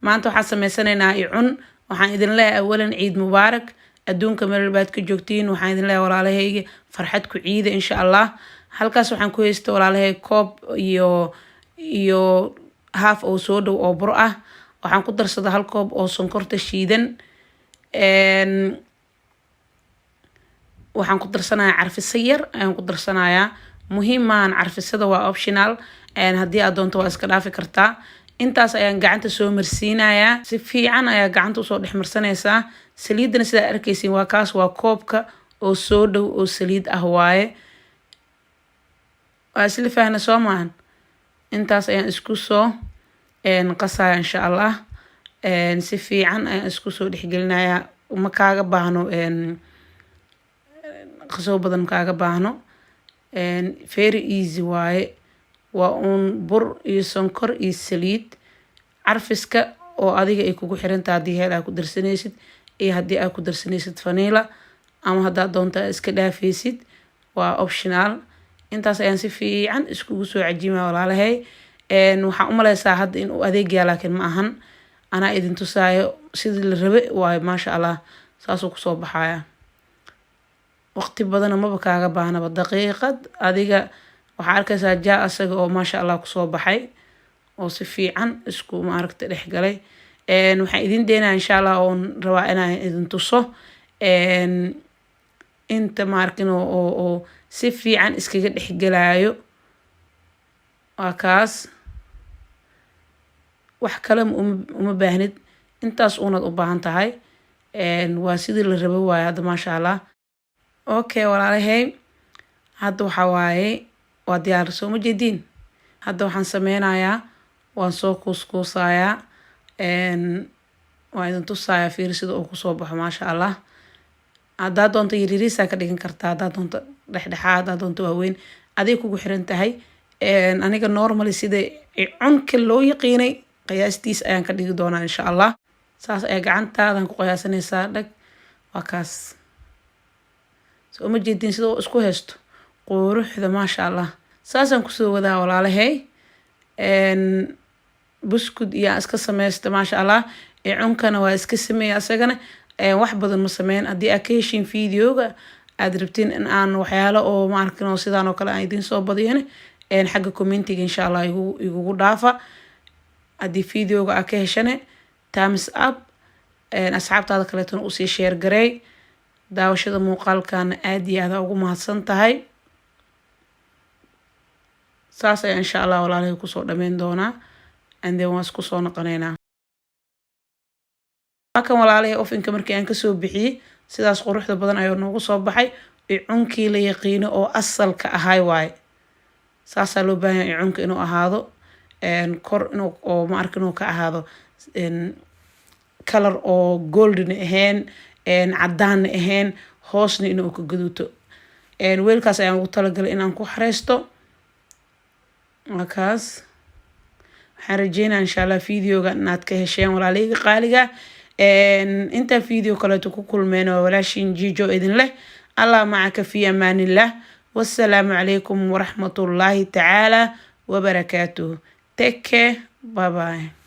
maanta waxaan sameysanaynaa icun. waxaan idin leeyahay awalan ciid mubaarak adduunka meel baad ka joogtiin. waxaan idin leeyahay walaalahayga farxad ku ciida insha allah. halkaas waxaan ku haysta walaalahey koob iyo haaf oo soo dhow oo bur ah. waxaan ku darsaday hal koob oo sonkorta shiidan. waxaan ku darsanayaa carfiso yar ayaan ku darsanayaa. muhiim maahan carfisada, waa optional. haddii aad doonto waa iska dhaafi kartaa. intaas ayaan gacanta soo marsiinayaa. si fiican ayaa gacanta usoo dhex marsanaysaa. saliidana sidaa arkaysiin waa kaas, waa koobka oo soo dhow oo saliid ah waaye. waa isla fahna soo maahan. intaas ayaan isku soo qasaya insha allah. si fiican ayaan isku soo dhexgelinayaa. ma kaaga baahno qasoo badan kaaga baahno. very easy waaye. waa uun bur iyo sonkor iyo saliid. carfiska oo adiga ay kugu xirantahay haddii heel aad ku darsanaysid iyo haddii aad ku darsanaysid vanilla ama haddaad doonta iska dhaafaysid, waa optional. intaas ayaan si fiican iskugu soo cajiimaya walaalahay. waxaan u maleysaa hadda in uu adeegyaa, laakiin ma ahan. anaa idin tusaayo sidii la rabe waayo. maasha allah saasuu kusoo baxaya. waqti badana maba kaaga baahnaba, daqiiqad adiga waxaa arkaysaa jaa asaga oo maasha allah kusoo baxay oo si fiican isku maaragta dhex galay. waxaan idin deynaa insha allah oon rabaa inaan idin tuso inta maarkin oo si fiican iskaga dhexgalaayo. waa kaas, wax kale uma baahnid, intaas uunad u baahan tahay. waa sidii la rabo waaye hadda maasha allah. okay walaalahay, hadda waxaa waaye waa diyaar, soo ma jeediin. hadda waxaan sameynayaa, waan soo kuuskuusayaa. waan idin tusayaa fiir sida uu kusoo baxo maasha allah. haddaad doonto yaryariisaa ka dhigan kartaa, haddaad doonto dhexdhexaad, haddaad doonto waaweyn, aday kugu xiran tahay. aniga normally sida cunka loo yaqiinay qiyaastiis ayaan ka dhigi doonaa insha allah. saas ayaa gacantaadan ku qiyaasanaysaa. dhag, waa kaas. soo ma jeediin sida uu isku haysto quruxda maasha allah. saasaan kusoo wadaa walaalahay. buskud iyo iska sameysta maasha allah. cunkana waa iska sameeya asagana. wax badan ma sameyn. haddii aad ka heshiin videoga aad rabtiin in aan waxyaalo oo ma arkin oo sidaan oo kale aan idiin soo badiyane, xagga commentiga insha allah igugu dhaafa. haddii videoga aad ka heshane thumbs up. asxaabtaada kaleetona usii share gareey. daawashada muuqaalkana aad iyo aad ugu mahadsan tahay. saas ayaa insha allah walaalahay kusoo dhameyn doonaa. and then waan isku soo noqonaynaa. kan walaalahay ofinka markii aan kasoo bixiyey sidaas quruxda badan ayuu noogu soo baxay. cunkii la yaqiino oo asalka ahay waaye. saasaa loo baahan yahay cunka inuu ahaado. kor inuu oo ma arkin inuu ka ahaado color oo golden ahayn, cadaan ahayn, hoosna inuu ka gaduuto. weelkaas ayaan ugu talagalay inaan ku xareysto. waa kaas. waxaan rajeynaa insha allah videoga inaad ka hesheen walaalahayga qaaliga. intaa video kaleeto ku kulmeen waa walaashiin Jijo idin leh allah macaka fi amaanillah. wassalaamu calaykum waraxmatullaahi tacaala wabarakaatuh. take care, bye bye.